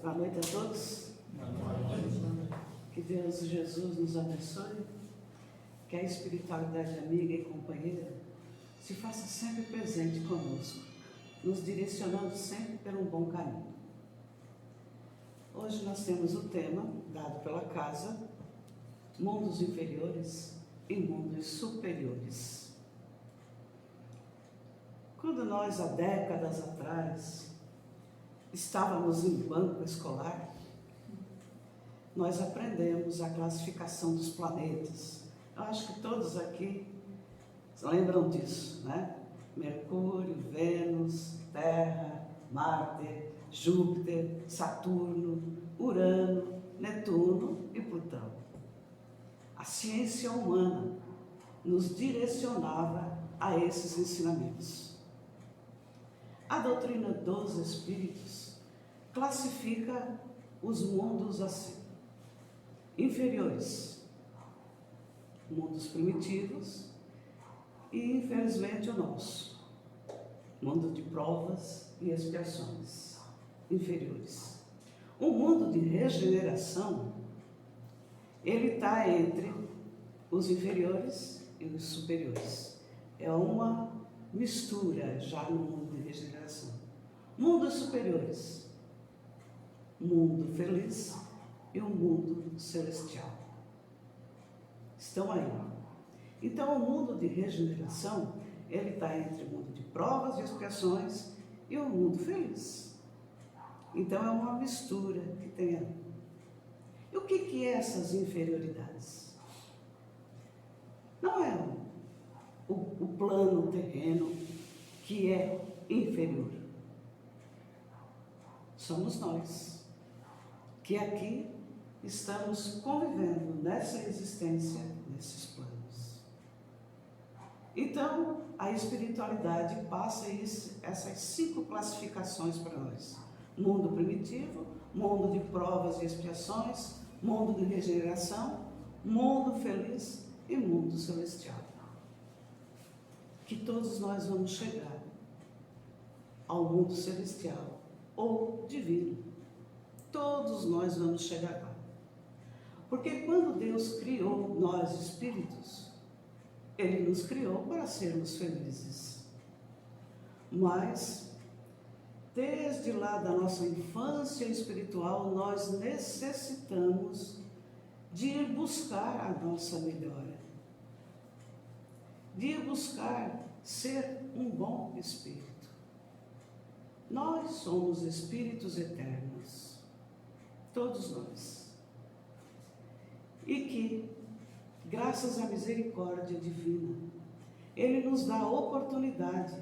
Boa noite a todos. Que Deus e Jesus nos abençoe. Que a espiritualidade amiga e companheira se faça sempre presente conosco, nos direcionando sempre pelo bom caminho. Hoje nós temos o tema dado pela casa: mundos inferiores e mundos superiores. Quando nós, há décadas atrás, estávamos em banco escolar, nós aprendemos a classificação dos planetas. Eu acho que todos aqui lembram disso, né? Mercúrio, Vênus, Terra, Marte, Júpiter, Saturno, Urano, Netuno e Plutão. A ciência humana nos direcionava a esses ensinamentos. A doutrina dos espíritos classifica os mundos assim: inferiores, mundos primitivos, e infelizmente o nosso, mundo de provas e expiações, inferiores. O mundo de regeneração, ele está entre os inferiores e os superiores. É uma mistura já no mundo de regeneração. Mundos superiores, mundo feliz e o mundo celestial estão aí. Então, o mundo de regeneração, ele está entre o mundo de provas e expiações e o mundo feliz. Então, é uma mistura que tem ali. E o que é essas inferioridades? Não é o plano terreno que é inferior. Somos nós, que aqui estamos convivendo nessa existência, nesses planos. Então, a espiritualidade passa essas 5 classificações para nós: mundo primitivo, mundo de provas e expiações, mundo de regeneração, mundo feliz e mundo celestial. Que todos nós vamos chegar ao mundo celestial ou divino. Todos nós vamos chegar lá. Porque quando Deus criou nós espíritos, Ele nos criou para sermos felizes. Mas, desde lá da nossa infância espiritual, nós necessitamos de ir buscar a nossa melhora, de ir buscar ser um bom espírito. Nós somos espíritos eternos, todos nós. E que, graças à misericórdia divina, Ele nos dá a oportunidade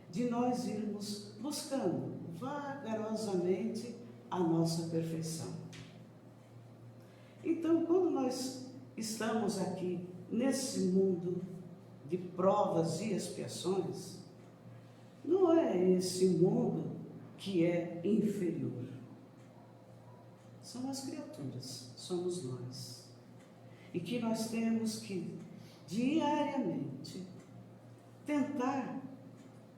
de nós irmos buscando vagarosamente a nossa perfeição. Então, quando nós estamos aqui nesse mundo de provas e expiações, não é esse mundo que é inferior. São as criaturas, somos nós. E que nós temos que, diariamente, tentar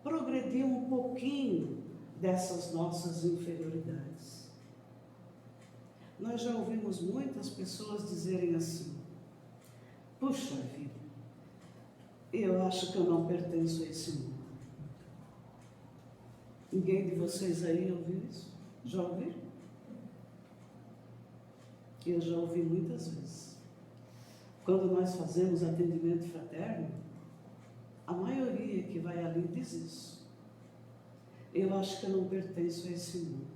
progredir um pouquinho dessas nossas inferioridades. Nós já ouvimos muitas pessoas dizerem assim: puxa vida, eu acho que eu não pertenço a esse mundo. Ninguém de vocês aí ouviu isso? Já ouviram? Eu já ouvi muitas vezes. Quando nós fazemos atendimento fraterno, a maioria que vai ali diz isso: eu acho que eu não pertenço a esse mundo.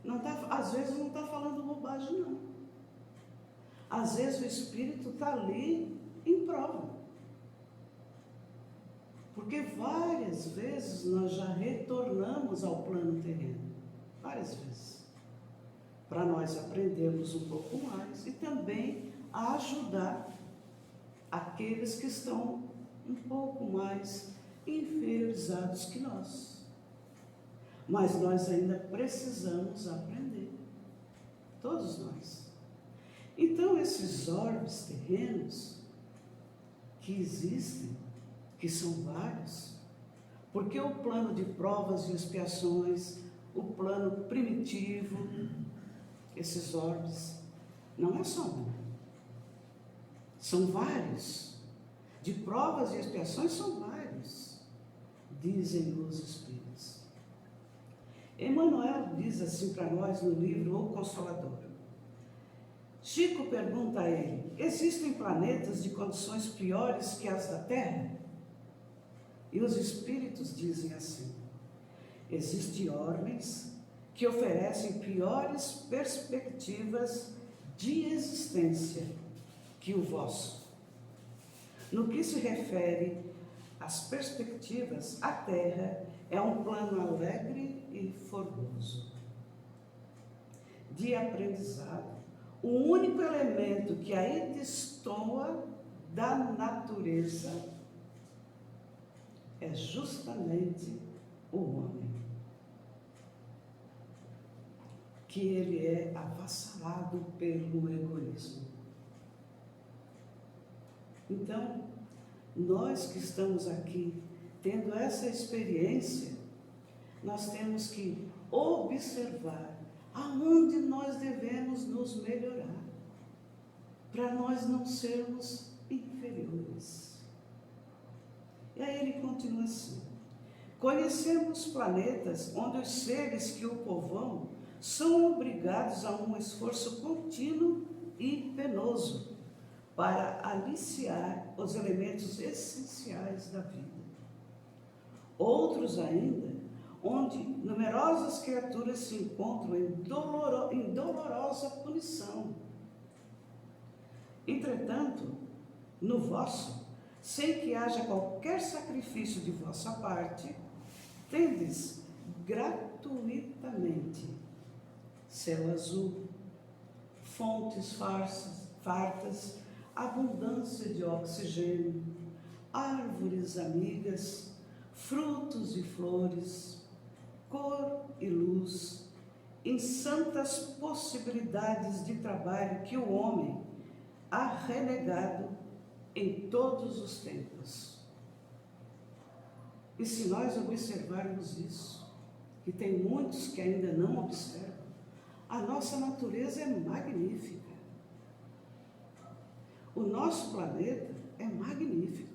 Não tá, às vezes não está falando bobagem, não. Às vezes o espírito está ali em prova. Porque várias vezes nós já retornamos ao plano terreno. Várias vezes. Para nós aprendermos um pouco mais e também a ajudar aqueles que estão um pouco mais inferiorizados que nós. Mas nós ainda precisamos aprender. Todos nós. Então, esses orbes terrenos que existem, que são vários, porque o plano de provas e expiações, o plano primitivo, esses orbes, não é só um, são vários. De provas e expiações são vários, dizem os Espíritos. Emmanuel diz assim para nós no livro O Consolador. Chico pergunta a ele: existem planetas de condições piores que as da Terra? E os Espíritos dizem assim: existem ordens que oferecem piores perspectivas de existência que o vosso. No que se refere às perspectivas, a Terra é um plano alegre e formoso de aprendizado. O único elemento que aí destoa da natureza é justamente o homem, que ele é avassalado pelo egoísmo. Então, nós que estamos aqui tendo essa experiência, nós temos que observar aonde nós devemos nos melhorar, para nós não sermos inferiores. E aí ele continua assim: conhecemos planetas onde os seres que o povoam são obrigados a um esforço contínuo e penoso para aliciar os elementos essenciais da vida. Outros ainda, onde numerosas criaturas se encontram em dolorosa punição. Entretanto, no vosso, sem que haja qualquer sacrifício de vossa parte, tendes gratuitamente céu azul, fontes fartas, abundância de oxigênio, árvores amigas, frutos e flores, cor e luz, em santas possibilidades de trabalho que o homem há renegado em todos os tempos. E se nós observarmos isso, que tem muitos que ainda não observam, a nossa natureza é magnífica. O nosso planeta é magnífico.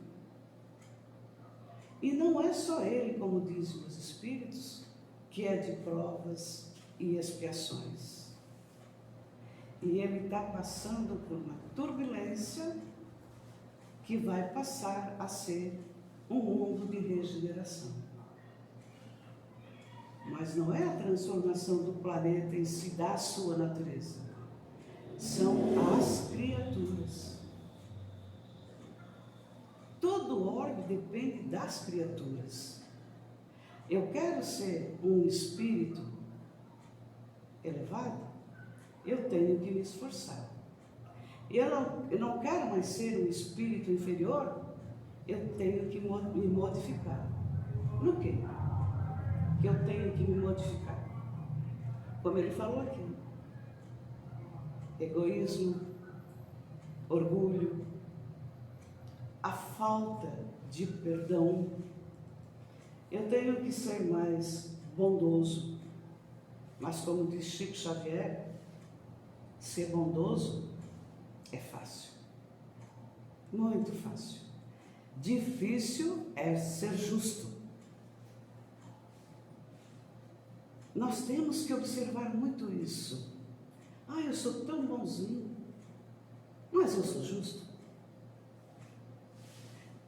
E não é só ele, como dizem os Espíritos, que é de provas e expiações. E ele está passando por uma turbulência que vai passar a ser um mundo de regeneração. Mas não é a transformação do planeta em si, da sua natureza. São as criaturas. Todo orbe depende das criaturas. Eu quero ser um espírito elevado, eu tenho que me esforçar. Eu não quero mais ser um espírito inferior, eu tenho que me modificar. No quê? Que eu tenho que me modificar? Como ele falou aqui: egoísmo, orgulho, a falta de perdão. Eu tenho que ser mais bondoso. Mas como diz Chico Xavier, ser bondoso é fácil. Muito fácil. Difícil é ser justo. Nós temos que observar muito isso. Eu sou tão bonzinho, mas eu sou justo.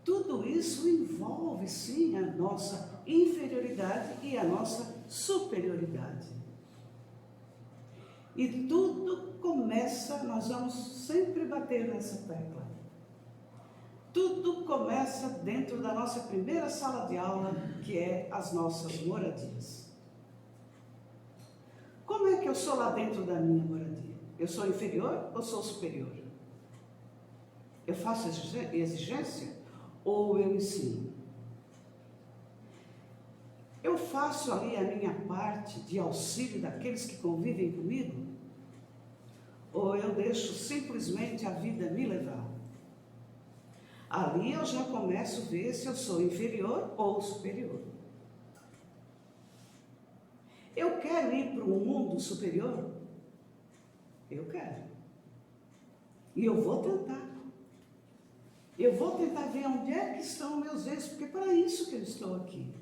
Tudo isso envolve, sim, a nossa inferioridade e a nossa superioridade. E tudo começa, nós vamos sempre bater nessa tecla. Tudo começa dentro da nossa primeira sala de aula, que é as nossas moradias. Como é que eu sou lá dentro da minha moradia? Eu sou inferior ou sou superior? Eu faço exigência ou eu ensino? Eu faço ali a minha parte de auxílio daqueles que convivem comigo? Ou eu deixo simplesmente a vida me levar? Ali eu já começo a ver se eu sou inferior ou superior. Eu quero ir para um mundo superior? Eu quero. E eu vou tentar. Eu vou tentar ver onde é que estão meus erros, porque é para isso que eu estou aqui.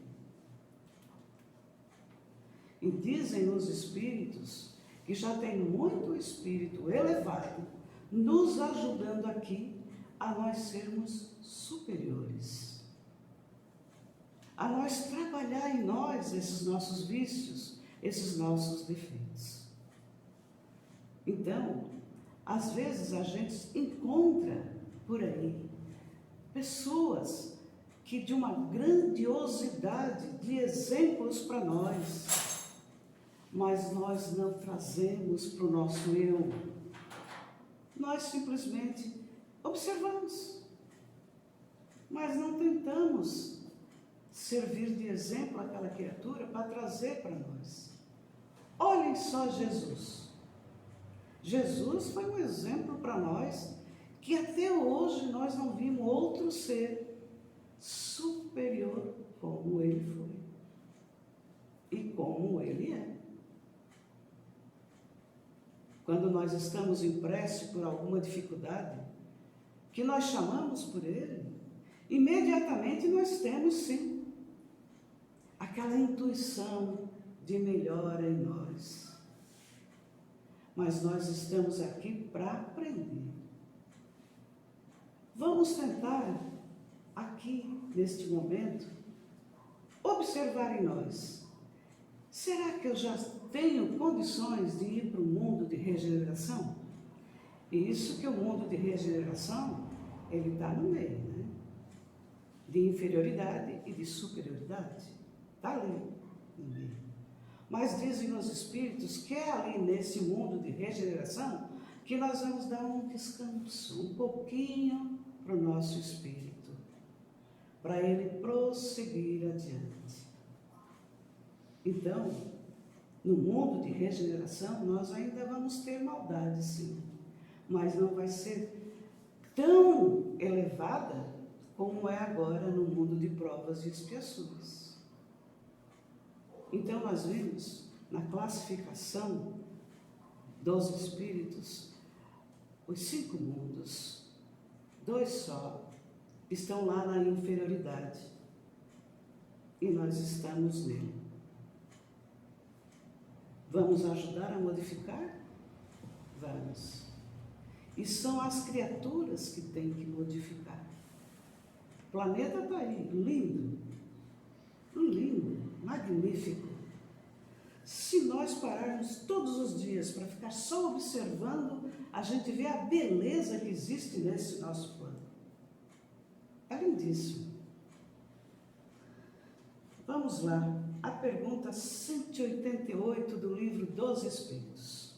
E dizem os espíritos que já tem muito espírito elevado nos ajudando aqui a nós sermos superiores. A nós trabalhar em nós esses nossos vícios, esses nossos defeitos. Então, às vezes a gente encontra por aí pessoas que de uma grandiosidade de exemplos para nós, mas nós não trazemos para o nosso eu. Nós simplesmente observamos, mas não tentamos servir de exemplo àquela criatura para trazer para nós. Olhem só Jesus. Jesus foi um exemplo para nós que até hoje nós não vimos outro ser superior como ele foi e como ele é. Quando nós estamos em prece por alguma dificuldade, que nós chamamos por ele, imediatamente nós temos sim aquela intuição de melhora em nós. Mas nós estamos aqui para aprender. Vamos tentar, aqui, neste momento, observar em nós. Será que eu já tenho condições de ir para o mundo de regeneração? E isso que o mundo de regeneração, ele está no meio, né? De inferioridade e de superioridade. Está ali no meio. Mas dizem os espíritos que é ali nesse mundo de regeneração que nós vamos dar um descanso, um pouquinho para o nosso espírito, para ele prosseguir adiante. Então, no mundo de regeneração, nós ainda vamos ter maldade, sim, mas não vai ser tão elevada como é agora no mundo de provas e expiações. Então, nós vimos na classificação dos espíritos, os 5 mundos, 2 só, estão lá na inferioridade e nós estamos nele. Vamos ajudar a modificar? Vamos. E são as criaturas que têm que modificar. O planeta está aí, lindo, magnífico. Se nós pararmos todos os dias para ficar só observando, a gente vê a beleza que existe nesse nosso plano. É lindíssimo. Vamos lá, a pergunta 188 do livro dos Espíritos.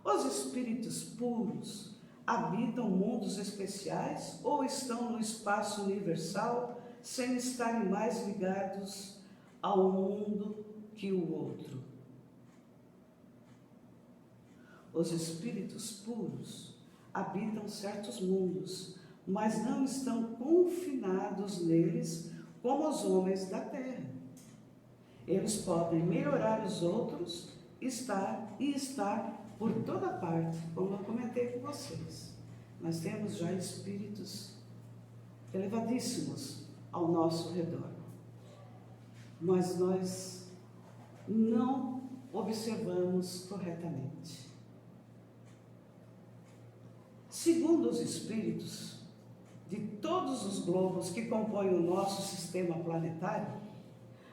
Os espíritos puros habitam mundos especiais ou estão no espaço universal sem estarem mais ligados ao mundo que o outro? Os espíritos puros habitam certos mundos, mas não estão confinados neles como os homens da terra. Eles podem melhorar os outros, estar por toda parte, como eu comentei com vocês. Nós temos já espíritos elevadíssimos ao nosso redor, mas nós não observamos corretamente. Segundo os espíritos de todos os globos que compõem o nosso sistema planetário,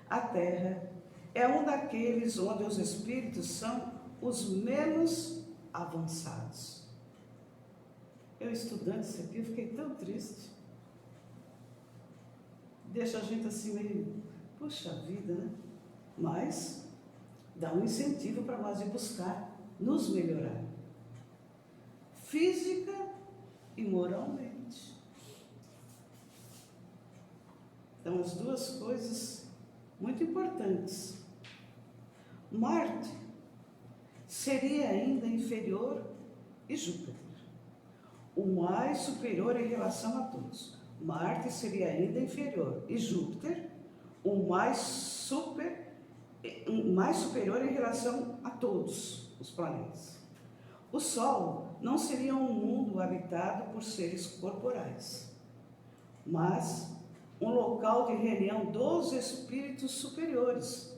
a Terra é um daqueles onde os espíritos são os menos avançados. Eu estudando isso aqui, eu fiquei tão triste. Deixa a gente assim meio, puxa vida, né? Mas dá um incentivo para nós ir buscar nos melhorar, física e moralmente. Então, as duas coisas muito importantes. Marte seria ainda inferior e Júpiter, o mais superior em relação a todos. Marte seria ainda inferior e Júpiter, o mais superior em relação a todos os planetas. O Sol não seria um mundo habitado por seres corporais, mas um local de reunião dos espíritos superiores,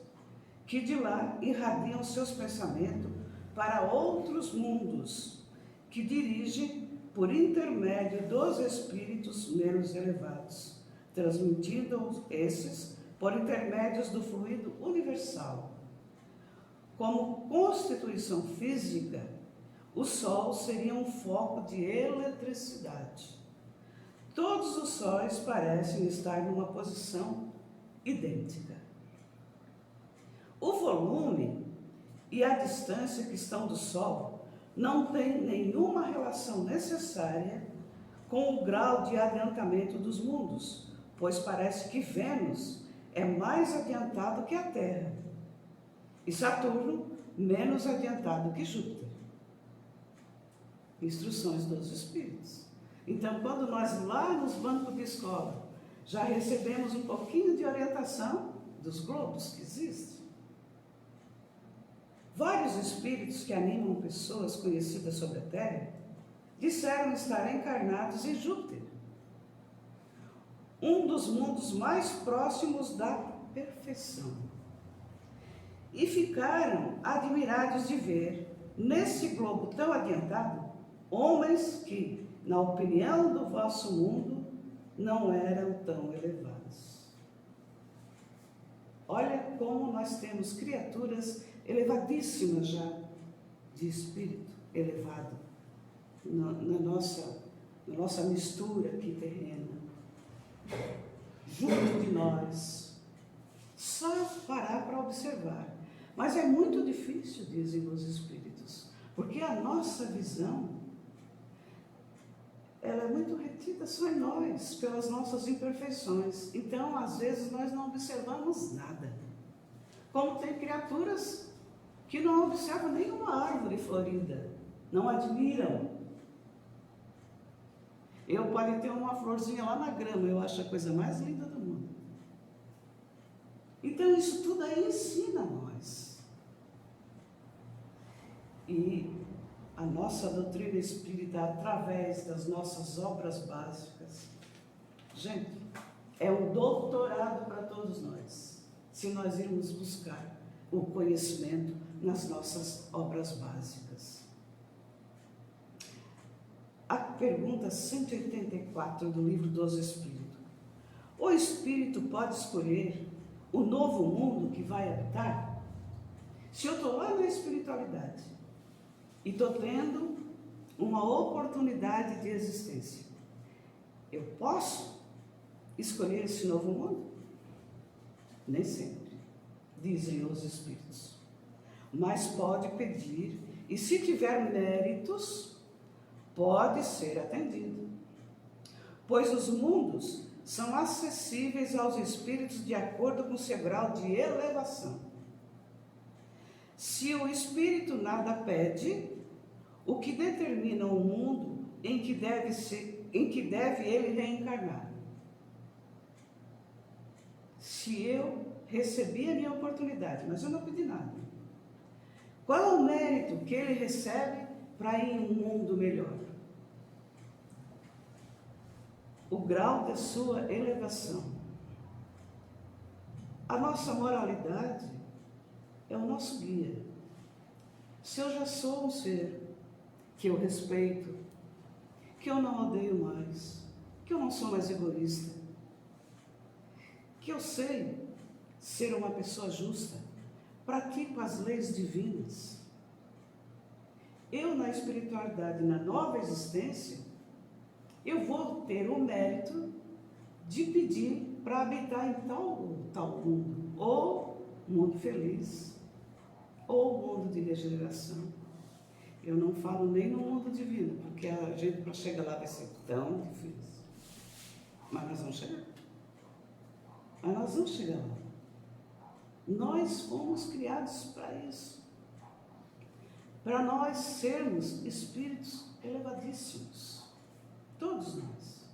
que de lá irradiam seus pensamentos para outros mundos, que dirigem por intermédio dos espíritos menos elevados, transmitindo esses por intermédios do fluido universal. Como constituição física, o Sol seria um foco de eletricidade. Todos os sóis parecem estar numa posição idêntica. O volume e a distância que estão do Sol não têm nenhuma relação necessária com o grau de adiantamento dos mundos, pois parece que Vênus é mais adiantado que a Terra e Saturno menos adiantado que Júpiter. Instruções dos Espíritos. Então, quando nós lá nos bancos de escola já recebemos um pouquinho de orientação dos globos que existem, vários espíritos que animam pessoas conhecidas sobre a Terra disseram estar encarnados em Júpiter, um dos mundos mais próximos da perfeição. E ficaram admirados de ver, nesse globo tão adiantado, homens que, na opinião do vosso mundo, não eram tão elevados. Olha como nós temos criaturas elevadíssimas já, de espírito elevado, na nossa mistura aqui terrena, junto de nós. Só parar para observar. Mas é muito difícil, dizem os espíritos, porque a nossa visão, ela é muito retida só em nós, pelas nossas imperfeições. Então, às vezes, nós não observamos nada. Como tem criaturas que não observam nenhuma árvore florida, não admiram. Eu pode ter uma florzinha lá na grama, eu acho a coisa mais linda do mundo. Então, isso tudo aí ensina a nós. E a nossa doutrina espírita, através das nossas obras básicas, gente, é um doutorado para todos nós, se nós irmos buscar o conhecimento nas nossas obras básicas. A pergunta 184 do Livro dos Espíritos. O espírito pode escolher o novo mundo que vai habitar? Se eu estou lá na espiritualidade e estou tendo uma oportunidade de existência, eu posso escolher esse novo mundo? Nem sempre, dizem os espíritos. Mas pode pedir, e se tiver méritos, pode ser atendido. Pois os mundos são acessíveis aos espíritos de acordo com seu grau de elevação. Se o espírito nada pede, o que determina o mundo em que deve ele reencarnar? Se eu recebi a minha oportunidade, mas eu não pedi nada, qual é o mérito que ele recebe para ir em um mundo melhor? O grau da sua elevação. A nossa moralidade é o nosso guia. Se eu já sou um ser que eu respeito, que eu não odeio mais, que eu não sou mais egoísta, que eu sei ser uma pessoa justa, pratico as leis divinas, eu na espiritualidade, na nova existência, eu vou ter o mérito de pedir para habitar em tal mundo, ou mundo feliz, ou mundo de regeneração. Eu não falo nem no mundo divino, porque a gente para chegar lá vai ser tão difícil. Mas nós vamos chegar. Mas nós vamos chegar lá. Nós fomos criados para isso. Para nós sermos espíritos elevadíssimos. Todos nós.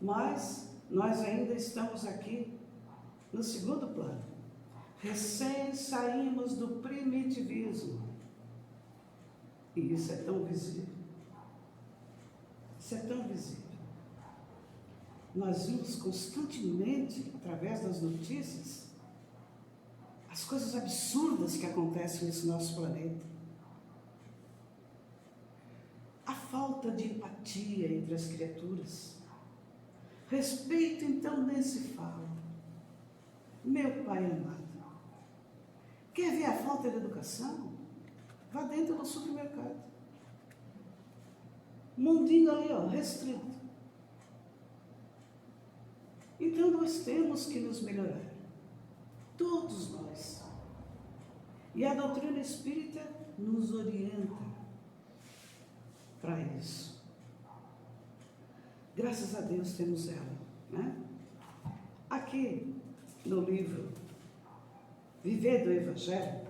Mas nós ainda estamos aqui no segundo plano. Recém saímos do primitivismo. E isso é tão visível. Isso é tão visível. Nós vimos constantemente, através das notícias, as coisas absurdas que acontecem nesse nosso planeta. A falta de empatia entre as criaturas. Respeito, então, nem se fala. Meu Pai amado, quer ver a falta de educação? Vá dentro do supermercado. Mundinho ali, ó, restrito. Então, nós temos que nos melhorar. Todos nós. E a doutrina espírita nos orienta para isso. Graças a Deus temos ela, né? Aqui no livro Viver do Evangelho,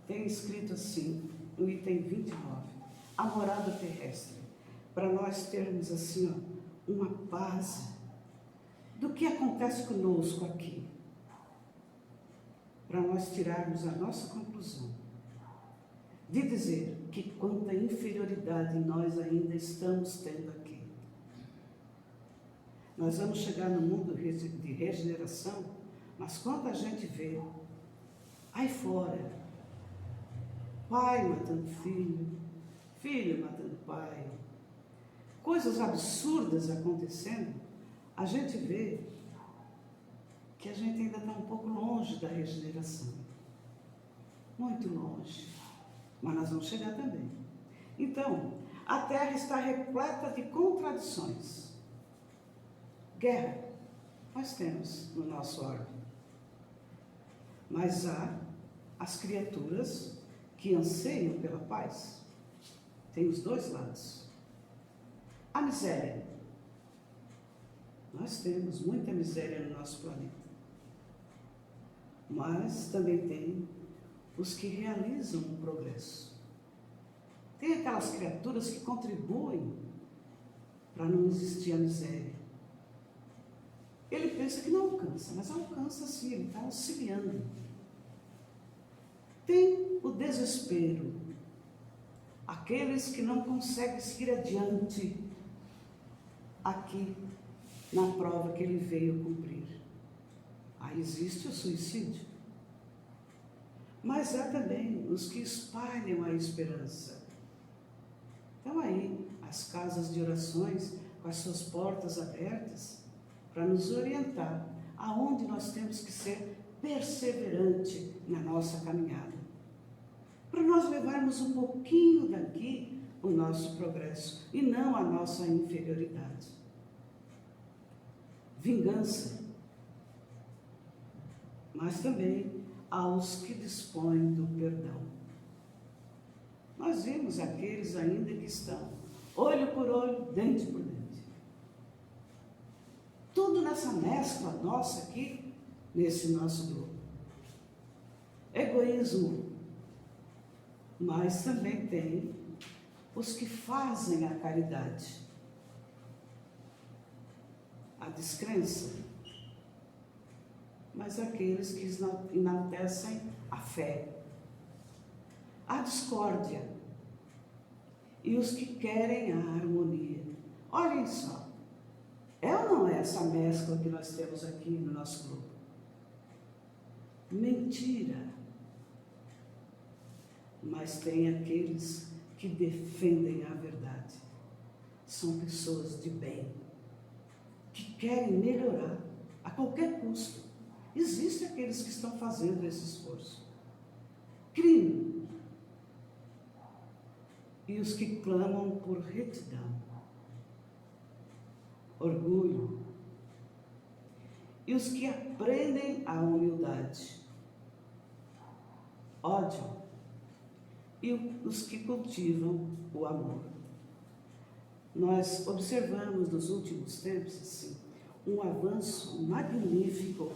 tem escrito assim, no item 29, a morada terrestre, para nós termos assim, ó, uma base do que acontece conosco aqui, para nós tirarmos a nossa conclusão, de dizer que quanta inferioridade nós ainda estamos tendo aqui. Nós vamos chegar no mundo de regeneração, mas quanta gente vê aí fora, pai matando filho, filho matando pai, coisas absurdas acontecendo, a gente vê que a gente ainda está um pouco longe da regeneração. Muito longe. Mas nós vamos chegar também. Então, a Terra está repleta de contradições. Guerra, nós temos no nosso orbe. Mas há as criaturas que anseiam pela paz. Tem os dois lados. A miséria. Nós temos muita miséria no nosso planeta. Mas também tem os que realizam o progresso. Tem aquelas criaturas que contribuem para não existir a miséria. Ele pensa que não alcança, mas alcança sim, ele está auxiliando. Tem o desespero. Aqueles que não conseguem seguir adiante aqui na prova que ele veio cumprir. Aí existe o suicídio. Mas há também os que espalham a esperança. Então aí, as casas de orações com as suas portas abertas para nos orientar aonde nós temos que ser perseverante na nossa caminhada. Para nós levarmos um pouquinho daqui o nosso progresso e não a nossa inferioridade. Vingança. Mas também aos que dispõem do perdão. Nós vimos aqueles ainda que estão olho por olho, dente por dente. Tudo nessa mescla nossa aqui, nesse nosso grupo. Egoísmo. Mas também tem os que fazem a caridade. A descrença. Mas aqueles que enaltecem a fé, a discórdia e os que querem a harmonia. Olhem só, é ou não é essa mescla que nós temos aqui no nosso grupo? Mentira. Mas tem aqueles que defendem a verdade. São pessoas de bem, que querem melhorar a qualquer custo. Existem aqueles que estão fazendo esse esforço. Crime. E os que clamam por retidão. Orgulho. E os que aprendem a humildade. Ódio. E os que cultivam o amor. Nós observamos nos últimos tempos, assim, um avanço magnífico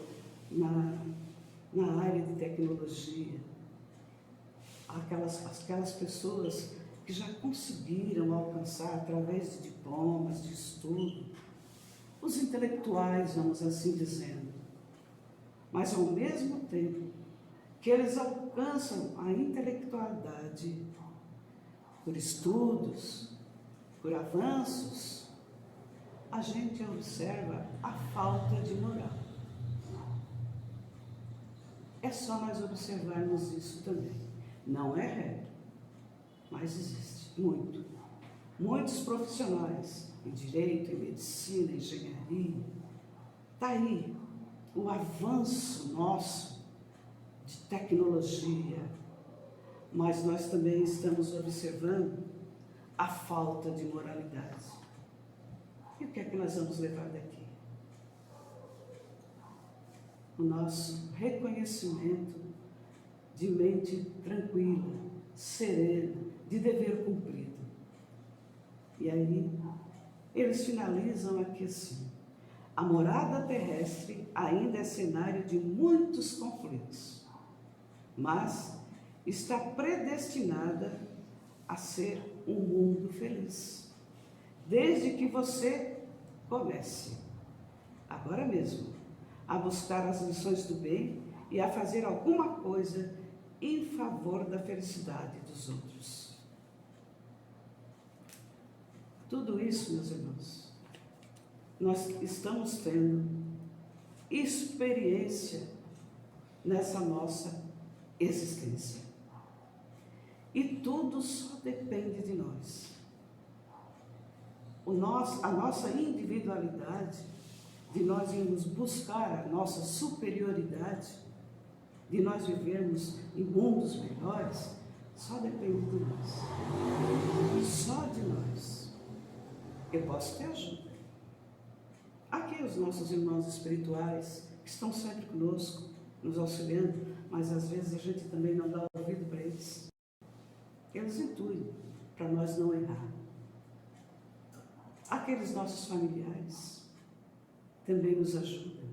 na área de tecnologia. Aquelas pessoas que já conseguiram alcançar, através de diplomas, de estudo, os intelectuais, vamos assim dizendo. Mas, ao mesmo tempo que eles alcançam a intelectualidade por estudos, por avanços, a gente observa a falta de moral. É só nós observarmos isso também. Não é regra, mas existe muito. Muitos profissionais em direito, em medicina, em engenharia. Está aí o avanço nosso de tecnologia, mas nós também estamos observando a falta de moralidade. E o que é que nós vamos levar daqui? O nosso reconhecimento de mente tranquila, serena, de dever cumprido. E aí, eles finalizam aqui assim: a morada terrestre ainda é cenário de muitos conflitos, mas está predestinada a ser um mundo feliz, desde que você comece, agora mesmo, a buscar as lições do bem e a fazer alguma coisa em favor da felicidade dos outros. Tudo isso, meus irmãos, nós estamos tendo experiência nessa nossa existência. E tudo só depende de nós. A nossa individualidade, de nós irmos buscar a nossa superioridade, de nós vivermos em mundos melhores, só depende de nós. Só de nós. Eu posso ter ajuda. Aqui os nossos irmãos espirituais, que estão sempre conosco, nos auxiliando, mas às vezes a gente também não dá ouvido para eles. Eles intuem para nós não errar. Aqueles nossos familiares também nos ajudam.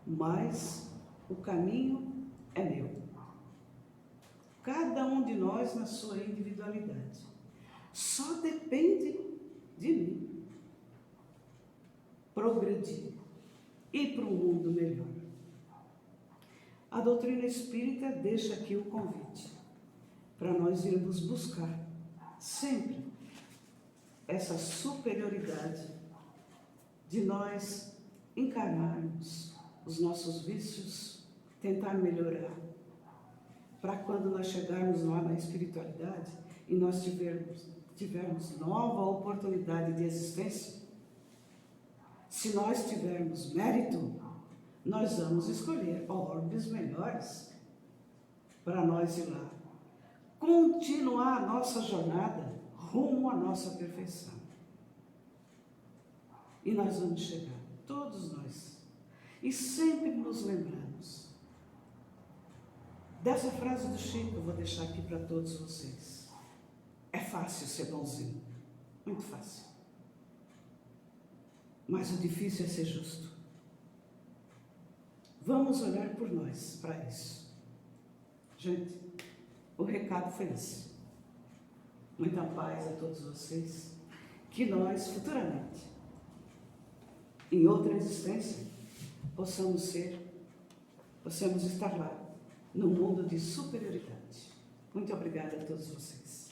Mas o caminho é meu. Cada um de nós na sua individualidade. Só depende de mim progredir e para um mundo melhor. A doutrina espírita deixa aqui o convite para nós irmos buscar sempre essa superioridade de nós encarnarmos os nossos vícios, tentar melhorar, para quando nós chegarmos lá na espiritualidade e nós tivermos nova oportunidade de existência, se nós tivermos mérito, nós vamos escolher orbes melhores para nós ir lá, continuar a nossa jornada rumo à nossa perfeição. E nós vamos chegar, todos nós, e sempre nos lembramos dessa frase do Chico. Eu vou deixar aqui para todos vocês. É fácil ser bonzinho, muito fácil. Mas o difícil é ser justo. Vamos olhar por nós para isso. Gente, o recado foi esse. Muita paz a todos vocês. Que nós, futuramente, em outra existência, possamos estar lá, num mundo de superioridade. Muito obrigada a todos vocês.